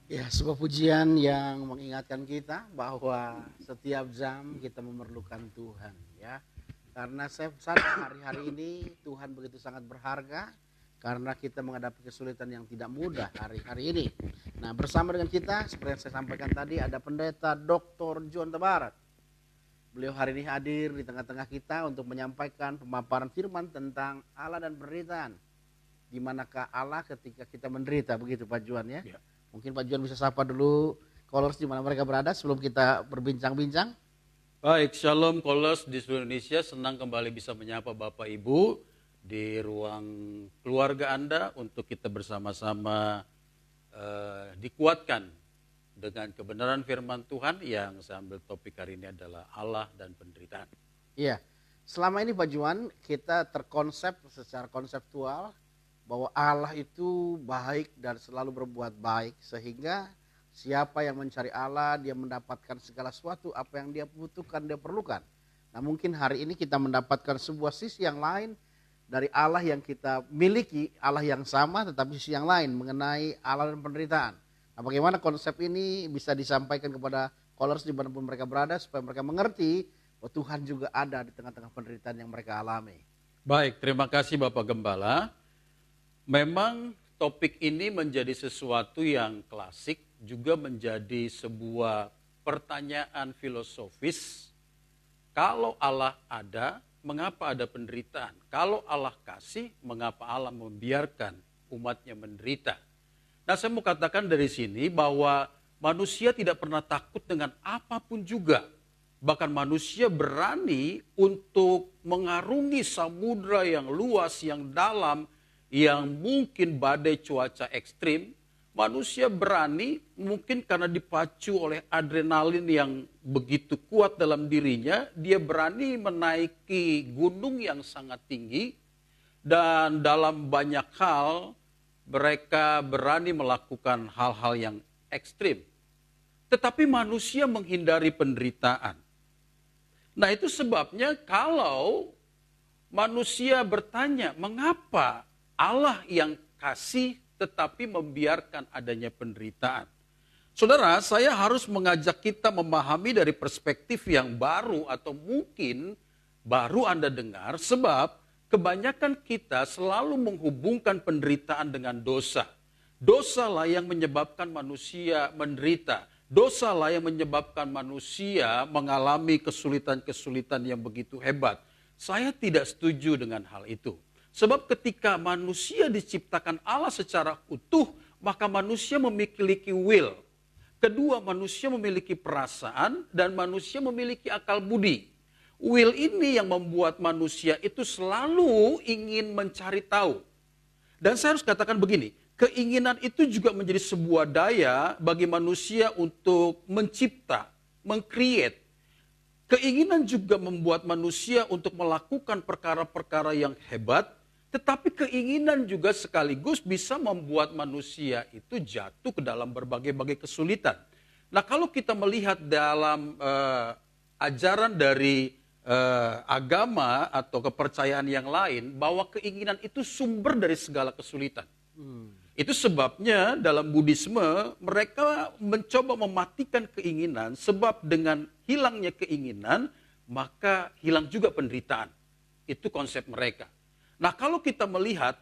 Ya, sebuah pujian yang mengingatkan kita bahwa setiap jam kita memerlukan Tuhan, ya. Karena saya sadar hari-hari ini Tuhan begitu sangat berharga karena kita menghadapi kesulitan yang tidak mudah hari-hari ini. Nah, bersama dengan kita seperti yang saya sampaikan tadi ada Pendeta Dr. John Tabarat. Beliau hari ini hadir di tengah-tengah kita untuk menyampaikan pemaparan firman tentang Allah dan penderitaan. Di manakah Allah ketika kita menderita, begitu Pak Juan ya? Ya. Mungkin Pak Juan bisa sapa dulu callers di mana mereka berada sebelum kita berbincang-bincang. Baik, Shalom Callers di seluruh Indonesia. Senang kembali bisa menyapa Bapak Ibu di ruang keluarga Anda untuk kita bersama-sama dikuatkan dengan kebenaran firman Tuhan. Yang saya ambil topik hari ini adalah Allah dan penderitaan. Iya, selama ini Pak Juan kita terkonsep secara konseptual bahwa Allah itu baik dan selalu berbuat baik sehingga siapa yang mencari Allah dia mendapatkan segala sesuatu apa yang dia butuhkan dia perlukan. Nah mungkin hari ini kita mendapatkan sebuah sisi yang lain dari Allah yang kita miliki, Allah yang sama tetapi sisi yang lain mengenai Allah dan penderitaan. Nah bagaimana konsep ini bisa disampaikan kepada callers dimanapun mereka berada supaya mereka mengerti bahwa Tuhan juga ada di tengah-tengah penderitaan yang mereka alami. Baik, terima kasih Bapak Gembala. Memang topik ini menjadi sesuatu yang klasik, juga menjadi sebuah pertanyaan filosofis. Kalau Allah ada, mengapa ada penderitaan? Kalau Allah kasih, mengapa Allah membiarkan umatnya menderita? Nah, saya mau katakan dari sini bahwa manusia tidak pernah takut dengan apapun juga. Bahkan manusia berani untuk mengarungi samudra yang luas, yang dalam, yang mungkin badai cuaca ekstrim. Manusia berani mungkin karena dipacu oleh adrenalin yang begitu kuat dalam dirinya. Dia berani menaiki gunung yang sangat tinggi. Dan dalam banyak hal mereka berani melakukan hal-hal yang ekstrim. Tetapi manusia menghindari penderitaan. Nah itu sebabnya kalau manusia bertanya mengapa Allah yang kasih tetapi membiarkan adanya penderitaan. Saudara, saya harus mengajak kita memahami dari perspektif yang baru atau mungkin baru Anda dengar sebab kebanyakan kita selalu menghubungkan penderitaan dengan dosa. Dosalah yang menyebabkan manusia menderita. Dosalah yang menyebabkan manusia mengalami kesulitan-kesulitan yang begitu hebat. Saya tidak setuju dengan hal itu. Sebab ketika manusia diciptakan Allah secara utuh, maka manusia memiliki will. Kedua, manusia memiliki perasaan dan manusia memiliki akal budi. Will ini yang membuat manusia itu selalu ingin mencari tahu. Dan saya harus katakan begini, keinginan itu juga menjadi sebuah daya bagi manusia untuk mencipta, meng-create. Keinginan juga membuat manusia untuk melakukan perkara-perkara yang hebat, tetapi keinginan juga sekaligus bisa membuat manusia itu jatuh ke dalam berbagai-bagai kesulitan. Nah kalau kita melihat dalam ajaran dari agama atau kepercayaan yang lain, bahwa keinginan itu sumber dari segala kesulitan. Itu sebabnya dalam Buddhisme mereka mencoba mematikan keinginan, sebab dengan hilangnya keinginan maka hilang juga penderitaan. Itu konsep mereka. Nah kalau kita melihat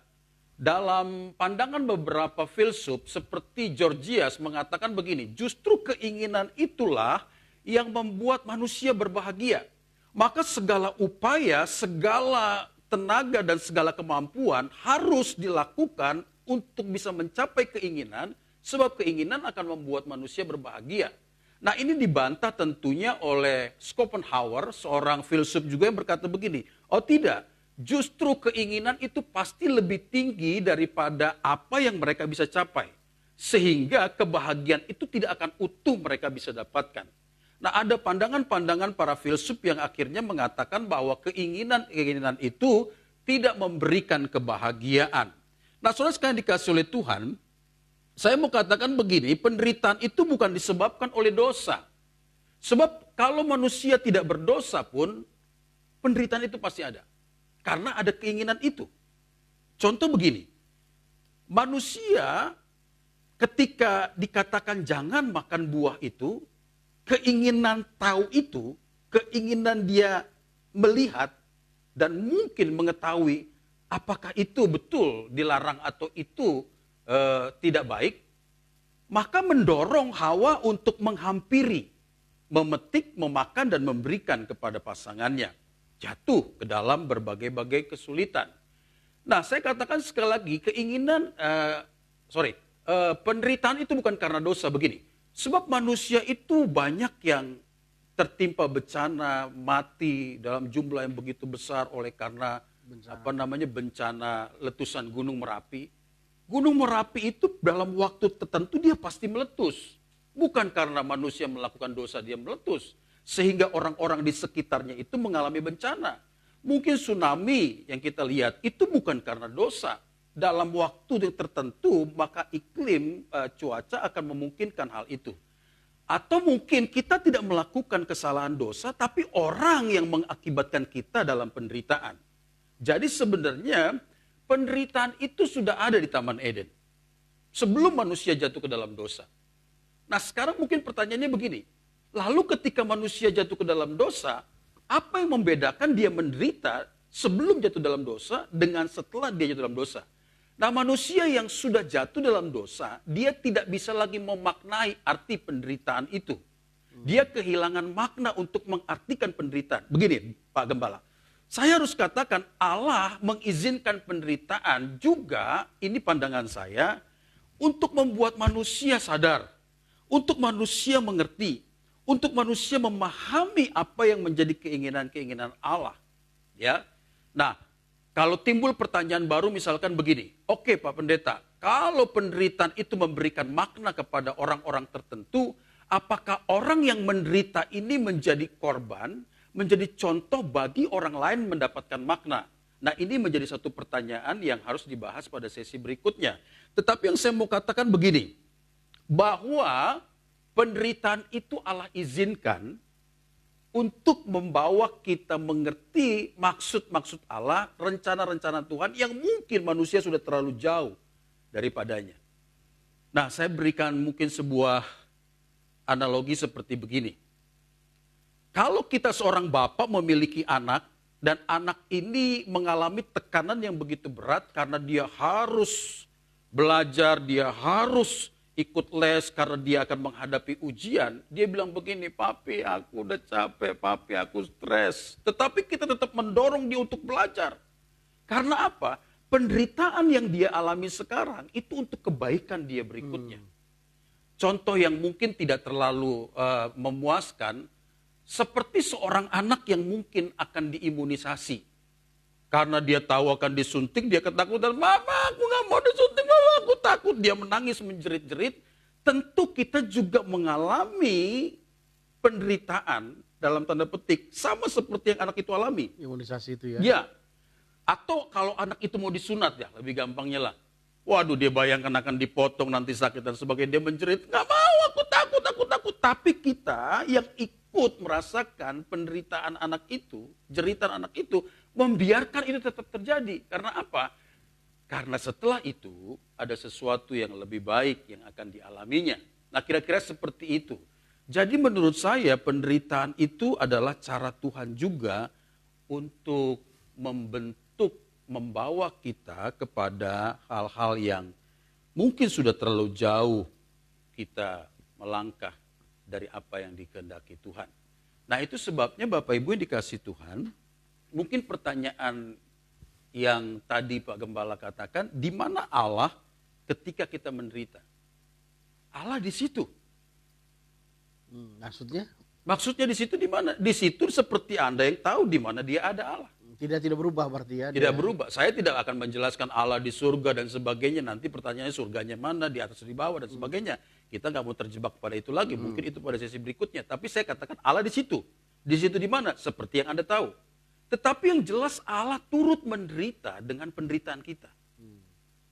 dalam pandangan beberapa filsuf seperti Georgias mengatakan begini, justru keinginan itulah yang membuat manusia berbahagia. Maka segala upaya, segala tenaga dan segala kemampuan harus dilakukan untuk bisa mencapai keinginan, sebab keinginan akan membuat manusia berbahagia. Nah ini dibantah tentunya oleh Schopenhauer, seorang filsuf juga yang berkata begini, oh tidak, justru keinginan itu pasti lebih tinggi daripada apa yang mereka bisa capai. Sehingga kebahagiaan itu tidak akan utuh mereka bisa dapatkan. Nah ada pandangan-pandangan para filsuf yang akhirnya mengatakan bahwa keinginan-keinginan itu tidak memberikan kebahagiaan. Nah saudara sekalian dikasih oleh Tuhan, saya mau katakan begini, penderitaan itu bukan disebabkan oleh dosa. Sebab kalau manusia tidak berdosa pun, penderitaan itu pasti ada. Karena ada keinginan itu. Contoh begini, manusia ketika dikatakan jangan makan buah itu, keinginan tahu itu, keinginan dia melihat dan mungkin mengetahui apakah itu betul dilarang atau itu tidak baik, maka mendorong Hawa untuk menghampiri, memetik, memakan dan memberikan kepada pasangannya. Jatuh ke dalam berbagai-bagai kesulitan. Nah, saya katakan sekali lagi, penderitaan itu bukan karena dosa begini. Sebab manusia itu banyak yang tertimpa bencana, mati dalam jumlah yang begitu besar oleh karena bencana letusan Gunung Merapi. Gunung Merapi itu dalam waktu tertentu dia pasti meletus. Bukan karena manusia melakukan dosa dia meletus. Sehingga orang-orang di sekitarnya itu mengalami bencana. Mungkin tsunami yang kita lihat itu bukan karena dosa. Dalam waktu yang tertentu maka iklim cuaca akan memungkinkan hal itu. Atau mungkin kita tidak melakukan kesalahan dosa tapi orang yang mengakibatkan kita dalam penderitaan. Jadi sebenarnya penderitaan itu sudah ada di Taman Eden. Sebelum manusia jatuh ke dalam dosa. Nah sekarang mungkin pertanyaannya begini. Lalu ketika manusia jatuh ke dalam dosa, apa yang membedakan dia menderita sebelum jatuh dalam dosa dengan setelah dia jatuh dalam dosa? Nah manusia yang sudah jatuh dalam dosa, dia tidak bisa lagi memaknai arti penderitaan itu. Dia kehilangan makna untuk mengartikan penderitaan. Begini Pak Gembala, saya harus katakan Allah mengizinkan penderitaan juga, ini pandangan saya, untuk membuat manusia sadar. Untuk manusia mengerti. Untuk manusia memahami apa yang menjadi keinginan-keinginan Allah. Ya. Nah, kalau timbul pertanyaan baru misalkan begini, oke Pak Pendeta, kalau penderitaan itu memberikan makna kepada orang-orang tertentu, apakah orang yang menderita ini menjadi korban, menjadi contoh bagi orang lain mendapatkan makna? Nah ini menjadi satu pertanyaan yang harus dibahas pada sesi berikutnya. Tetapi yang saya mau katakan begini, bahwa penderitaan itu Allah izinkan untuk membawa kita mengerti maksud-maksud Allah, rencana-rencana Tuhan yang mungkin manusia sudah terlalu jauh daripadanya. Nah, saya berikan mungkin sebuah analogi seperti begini. Kalau kita seorang bapak memiliki anak, dan anak ini mengalami tekanan yang begitu berat karena dia harus belajar, dia harus ikut les karena dia akan menghadapi ujian, dia bilang begini, papi aku udah capek, papi aku stres. Tetapi kita tetap mendorong dia untuk belajar. Karena apa? Penderitaan yang dia alami sekarang itu untuk kebaikan dia berikutnya. Contoh yang mungkin tidak terlalu memuaskan, seperti seorang anak yang mungkin akan diimunisasi. Karena dia tahu akan disuntik, dia ketakutan, mama aku gak mau disuntik, mama aku takut. Dia menangis menjerit-jerit. Tentu kita juga mengalami penderitaan dalam tanda petik. Sama seperti yang anak itu alami. Imunisasi itu ya? Ya. Atau kalau anak itu mau disunat ya, lebih gampangnya lah. Waduh dia bayangkan akan dipotong nanti sakit dan sebagainya. Dia menjerit, gak mau aku takut, aku takut. Tapi kita yang ikut merasakan penderitaan anak itu, jeritan anak itu, membiarkan itu tetap terjadi. Karena apa? Karena setelah itu ada sesuatu yang lebih baik yang akan dialaminya. Nah kira-kira seperti itu. Jadi menurut saya penderitaan itu adalah cara Tuhan juga untuk membentuk, membawa kita kepada hal-hal yang mungkin sudah terlalu jauh kita melangkah dari apa yang dikehendaki Tuhan. Nah itu sebabnya Bapak Ibu yang dikasih Tuhan, mungkin pertanyaan yang tadi Pak Gembala katakan, di mana Allah ketika kita menderita? Allah di situ. Maksudnya? Maksudnya di situ di mana? Di situ seperti Anda yang tahu di mana dia ada Allah. Tidak berubah berarti ya? Tidak berubah. Saya tidak akan menjelaskan Allah di surga dan sebagainya. Nanti pertanyaannya surganya mana, di atas, di bawah dan sebagainya. Kita nggak mau terjebak pada itu lagi. Mungkin itu pada sesi berikutnya. Tapi saya katakan Allah di situ. Di situ di mana? Seperti yang Anda tahu. Tetapi yang jelas Allah turut menderita dengan penderitaan kita.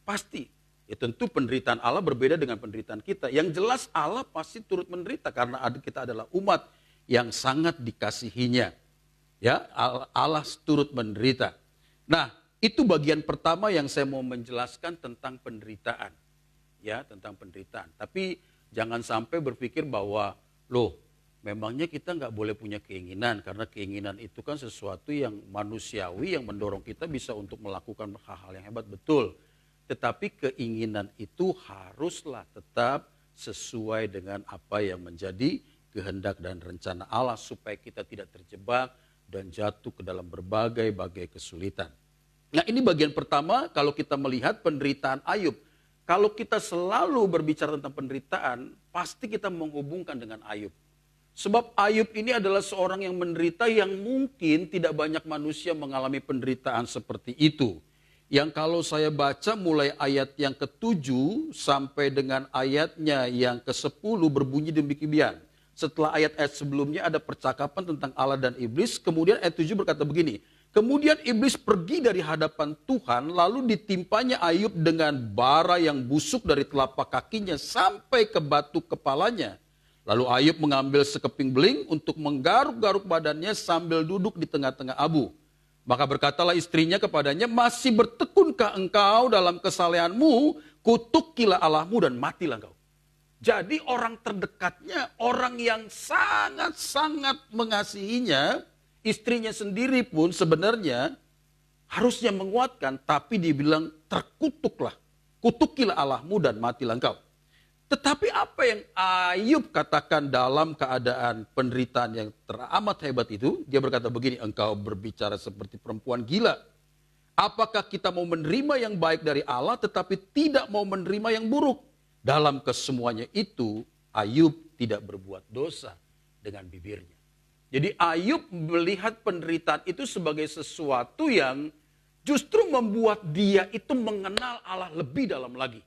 Pasti. Ya tentu penderitaan Allah berbeda dengan penderitaan kita. Yang jelas Allah pasti turut menderita karena kita adalah umat yang sangat dikasihinya. Ya, Allah turut menderita. Nah, itu bagian pertama yang saya mau menjelaskan tentang penderitaan. ya tentang penderitaan. Tapi jangan sampai berpikir bahwa loh, memangnya kita nggak boleh punya keinginan, karena keinginan itu kan sesuatu yang manusiawi yang mendorong kita bisa untuk melakukan hal-hal yang hebat, betul. Tetapi keinginan itu haruslah tetap sesuai dengan apa yang menjadi kehendak dan rencana Allah supaya kita tidak terjebak dan jatuh ke dalam berbagai-bagai kesulitan. Nah, ini bagian pertama kalau kita melihat penderitaan Ayub. Kalau kita selalu berbicara tentang penderitaan, pasti kita menghubungkan dengan Ayub. Sebab Ayub ini adalah seorang yang menderita yang mungkin tidak banyak manusia mengalami penderitaan seperti itu. Yang kalau saya baca mulai ayat yang ke-7 sampai dengan ayatnya yang ke-10 berbunyi demikian. Setelah ayat-ayat sebelumnya ada percakapan tentang Allah dan iblis, kemudian ayat 7 berkata begini. Kemudian iblis pergi dari hadapan Tuhan, lalu ditimpanya Ayub dengan bara yang busuk dari telapak kakinya sampai ke batu kepalanya. Lalu Ayub mengambil sekeping beling untuk menggaruk-garuk badannya sambil duduk di tengah-tengah abu. Maka berkatalah istrinya kepadanya, masih bertekunkah engkau dalam kesalehanmu, kutukilah Allahmu dan matilah engkau. Jadi orang terdekatnya, orang yang sangat-sangat mengasihinya, istrinya sendiri pun sebenarnya harusnya menguatkan, tapi dia bilang terkutuklah, kutukilah Allahmu dan matilah engkau. Tetapi apa yang Ayub katakan dalam keadaan penderitaan yang teramat hebat itu, dia berkata begini, engkau berbicara seperti perempuan gila. Apakah kita mau menerima yang baik dari Allah tetapi tidak mau menerima yang buruk? Dalam kesemuanya itu, Ayub tidak berbuat dosa dengan bibirnya. Jadi Ayub melihat penderitaan itu sebagai sesuatu yang justru membuat dia itu mengenal Allah lebih dalam lagi.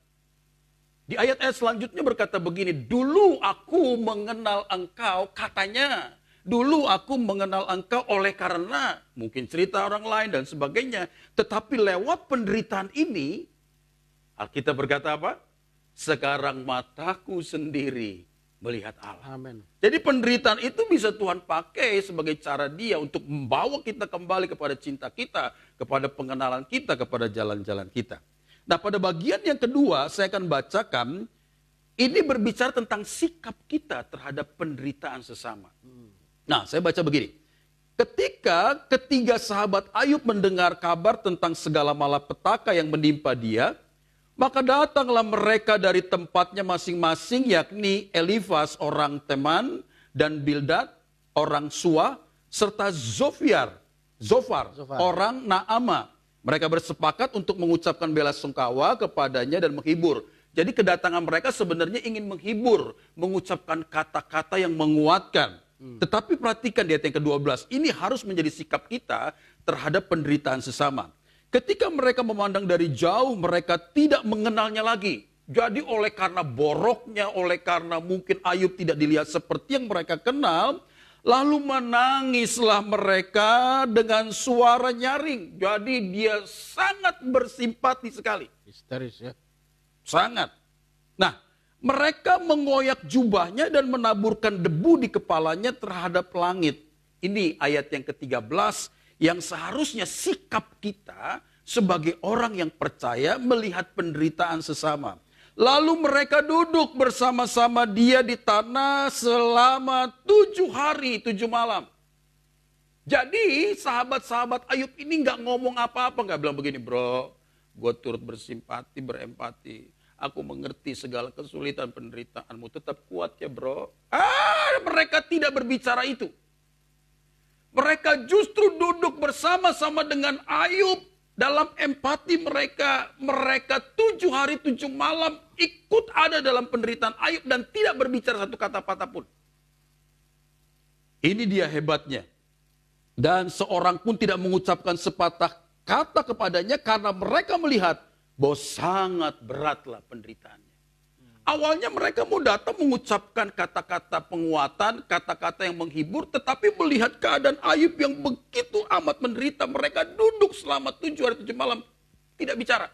Di ayat-ayat selanjutnya berkata begini, dulu aku mengenal engkau, katanya. Dulu aku mengenal engkau oleh karena mungkin cerita orang lain dan sebagainya. Tetapi lewat penderitaan ini, Alkitab berkata apa? Sekarang mataku sendiri melihat Allah. Amin. Jadi penderitaan itu bisa Tuhan pakai sebagai cara dia untuk membawa kita kembali kepada cinta kita, kepada pengenalan kita, kepada jalan-jalan kita. Nah, pada bagian yang kedua saya akan bacakan, ini berbicara tentang sikap kita terhadap penderitaan sesama. Nah, saya baca begini. Ketika ketiga sahabat Ayub mendengar kabar tentang segala malapetaka yang menimpa dia, maka datanglah mereka dari tempatnya masing-masing, yakni Elifas orang Teman dan Bildad orang Suah, serta Zofar orang Naama. Mereka bersepakat untuk mengucapkan bela sungkawa kepadanya dan menghibur. Jadi kedatangan mereka sebenarnya ingin menghibur, mengucapkan kata-kata yang menguatkan. Tetapi perhatikan di ayat yang ke-12, ini harus menjadi sikap kita terhadap penderitaan sesama. Ketika mereka memandang dari jauh, mereka tidak mengenalnya lagi. Jadi oleh karena boroknya, oleh karena mungkin Ayub tidak dilihat seperti yang mereka kenal, lalu menangislah mereka dengan suara nyaring. Jadi dia sangat bersimpati sekali. Histeris ya. Sangat. Nah, mereka mengoyak jubahnya dan menaburkan debu di kepalanya terhadap langit. Ini ayat yang ke-13 yang seharusnya sikap kita sebagai orang yang percaya melihat penderitaan sesama. Lalu mereka duduk bersama-sama dia di tanah selama 7 hari 7 malam. Jadi sahabat-sahabat Ayub ini gak ngomong apa-apa, gak bilang begini, bro, gue turut bersimpati, berempati. Aku mengerti segala kesulitan penderitaanmu, tetap kuat ya bro. Mereka tidak berbicara itu. Mereka justru duduk bersama-sama dengan Ayub. Dalam empati mereka 7 hari 7 malam ikut ada dalam penderitaan Ayub dan tidak berbicara satu kata-kata pun. Ini dia hebatnya. Dan seorang pun tidak mengucapkan sepatah kata kepadanya karena mereka melihat bahwa sangat beratlah penderitaannya. Awalnya mereka mau datang mengucapkan kata-kata penguatan, kata-kata yang menghibur, tetapi melihat keadaan Ayub yang begitu amat menderita, mereka duduk selama 7 hari 7 malam, tidak bicara.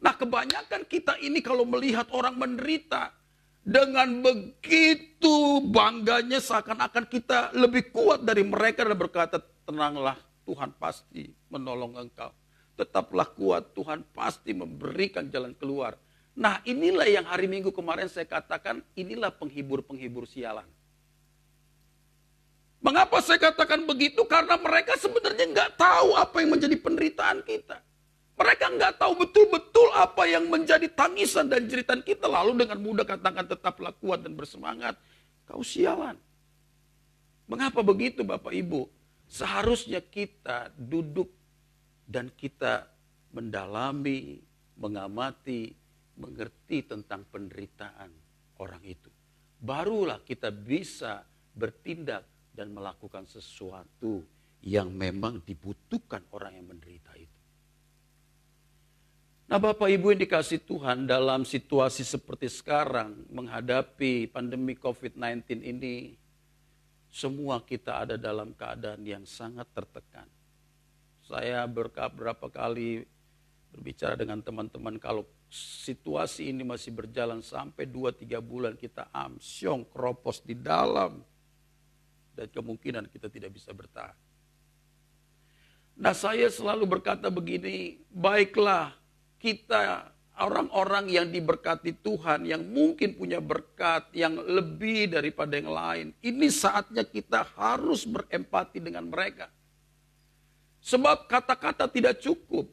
Nah, kebanyakan kita ini kalau melihat orang menderita, dengan begitu bangganya seakan-akan kita lebih kuat dari mereka dan berkata, tenanglah, Tuhan pasti menolong engkau. Tetaplah kuat, Tuhan pasti memberikan jalan keluar. Nah, inilah yang hari Minggu kemarin saya katakan, inilah penghibur-penghibur sialan. Mengapa saya katakan begitu? Karena mereka sebenarnya nggak tahu apa yang menjadi penderitaan kita. Mereka nggak tahu betul-betul apa yang menjadi tangisan dan jeritan kita. Lalu dengan mudah katakan tetaplah kuat dan bersemangat. Kau sialan. Mengapa begitu Bapak Ibu? Seharusnya kita duduk dan kita mendalami, mengamati, mengerti tentang penderitaan orang itu. Barulah kita bisa bertindak dan melakukan sesuatu yang memang dibutuhkan orang yang menderita itu. Nah Bapak Ibu yang dikasih Tuhan, dalam situasi seperti sekarang menghadapi pandemi COVID-19 ini, semua kita ada dalam keadaan yang sangat tertekan. Saya beberapa kali berbicara dengan teman-teman, kalau situasi ini masih berjalan sampai 2-3 bulan, kita amsyong keropos di dalam. Dan kemungkinan kita tidak bisa bertahan. Nah saya selalu berkata begini, baiklah kita orang-orang yang diberkati Tuhan, yang mungkin punya berkat yang lebih daripada yang lain. Ini saatnya kita harus berempati dengan mereka. Sebab kata-kata tidak cukup.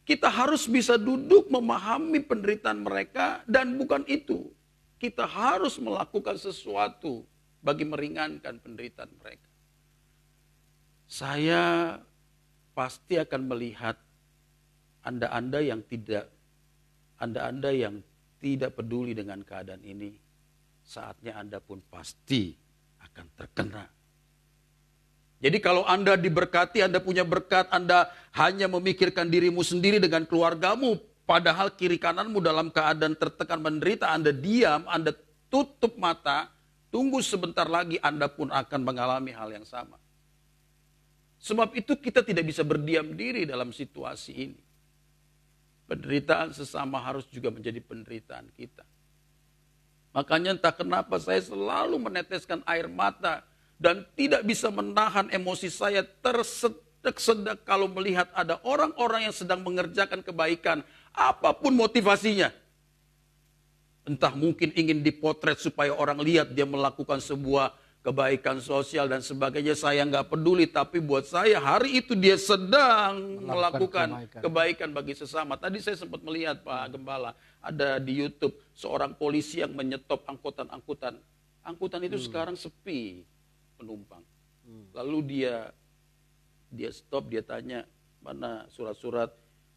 Kita harus bisa duduk memahami penderitaan mereka dan bukan itu. Kita harus melakukan sesuatu bagi meringankan penderitaan mereka. Saya pasti akan melihat Anda-anda yang tidak peduli dengan keadaan ini, saatnya Anda pun pasti akan terkena. Jadi kalau Anda diberkati, Anda punya berkat, Anda hanya memikirkan dirimu sendiri dengan keluargamu, padahal kiri kananmu dalam keadaan tertekan menderita, Anda diam, Anda tutup mata, tunggu sebentar lagi Anda pun akan mengalami hal yang sama. Sebab itu kita tidak bisa berdiam diri dalam situasi ini. Penderitaan sesama harus juga menjadi penderitaan kita. Makanya entah kenapa saya selalu meneteskan air mata dan tidak bisa menahan emosi saya tersedak-sedak kalau melihat ada orang-orang yang sedang mengerjakan kebaikan, apapun motivasinya. Entah mungkin ingin dipotret supaya orang lihat dia melakukan sebuah kebaikan sosial dan sebagainya. Saya nggak peduli, tapi buat saya hari itu dia sedang melakukan kebaikan bagi sesama. Tadi saya sempat melihat Pak Gembala, ada di YouTube seorang polisi yang menyetop angkutan-angkutan. Angkutan itu sekarang sepi penumpang. Lalu dia stop, dia tanya mana surat-surat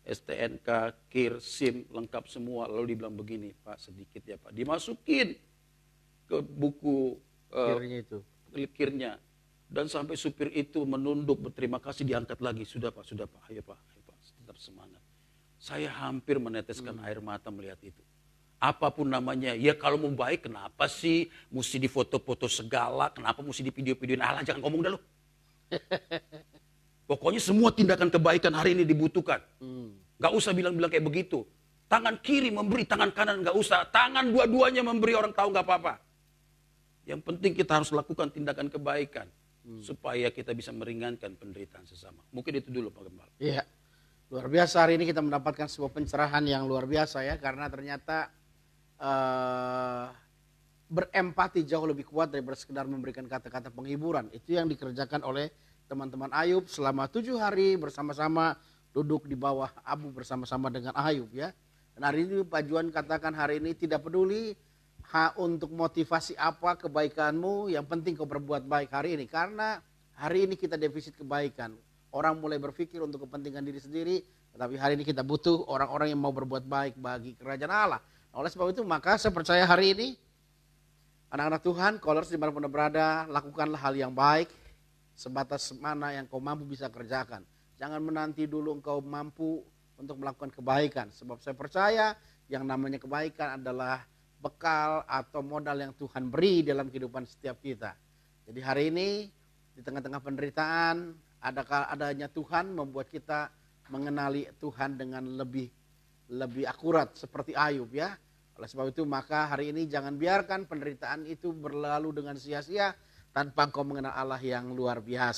STNK, KIR, SIM, lengkap semua. Lalu dibilang begini, Pak sedikit ya Pak. Dimasukin ke buku kirnya. Dan sampai supir itu menunduk berterima kasih, diangkat lagi. Sudah Pak, ayo Pak, tetap semangat. Saya hampir meneteskan air mata melihat itu. Apapun namanya, ya kalau mau baik kenapa sih mesti difoto-foto segala, kenapa mesti di video-videoin, alah jangan ngomong dah lu. Pokoknya semua tindakan kebaikan hari ini dibutuhkan. Gak usah bilang-bilang kayak begitu. Tangan kiri memberi, tangan kanan gak usah. Tangan dua-duanya memberi, orang tahu gak apa-apa. Yang penting kita harus lakukan tindakan kebaikan. Supaya kita bisa meringankan penderitaan sesama. Mungkin itu dulu Pak Gembala. Iya, luar biasa hari ini kita mendapatkan sebuah pencerahan yang luar biasa ya. Karena ternyata berempati jauh lebih kuat daripada sekedar memberikan kata-kata penghiburan. Itu yang dikerjakan oleh teman-teman Ayub selama 7 hari bersama-sama duduk di bawah abu bersama-sama dengan Ayub ya. Dan hari ini Pak Juan katakan hari ini tidak peduli untuk motivasi apa kebaikanmu, yang penting kau berbuat baik hari ini. Karena hari ini kita defisit kebaikan. Orang mulai berpikir untuk kepentingan diri sendiri, tetapi hari ini kita butuh orang-orang yang mau berbuat baik bagi kerajaan Allah. Oleh sebab itu maka saya percaya hari ini anak-anak Tuhan, Kolers dimanapun berada, lakukanlah hal yang baik sebatas mana yang kau mampu bisa kerjakan. Jangan menanti dulu engkau mampu untuk melakukan kebaikan. Sebab saya percaya yang namanya kebaikan adalah bekal atau modal yang Tuhan beri dalam kehidupan setiap kita. Jadi hari ini di tengah-tengah penderitaan adanya Tuhan membuat kita mengenali Tuhan dengan lebih akurat seperti Ayub ya. Oleh sebab itu maka hari ini jangan biarkan penderitaan itu berlalu dengan sia-sia tanpa engkau mengenal Allah yang luar biasa.